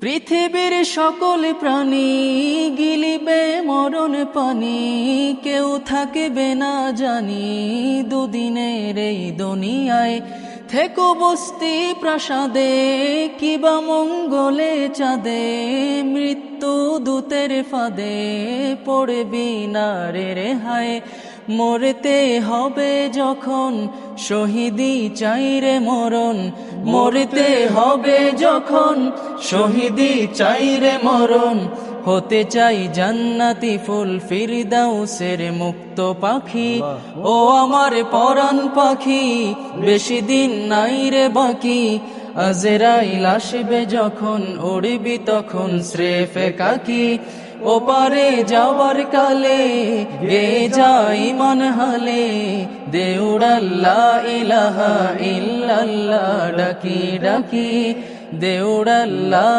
পৃথিবীর সকল প্রাণী গিলিবে মরণ পানি, কেউ থাকবে না জানি দুদিনের এই দুনিয়ায়। থেকো বস্তি প্রাসাদে কিবা মঙ্গলে চাঁদে, মৃত্যু দূতের ফাঁদে পড়বি না রে রেহাই। মরতে হবে যখন শহীদি চাই রে মরণ, মরতে হবে যখন শহীদি চাই রে মরণ। হতে চাই জান্নাতি ফুল ফিরদাউসের মুক্ত পাখি, ও আমার পরাণ পাখি বেশি দিন নাই রে বাকি। আজরাইল আসবে যখন উড়বি তখন স্রেফে কাকি, ওপারে যাওয়ার কালে গে যাই মন হালে। দেউড়াল লা ইলাহা ইল্লাল্লাহ ডাকি ডাকি, দেউড়াল লা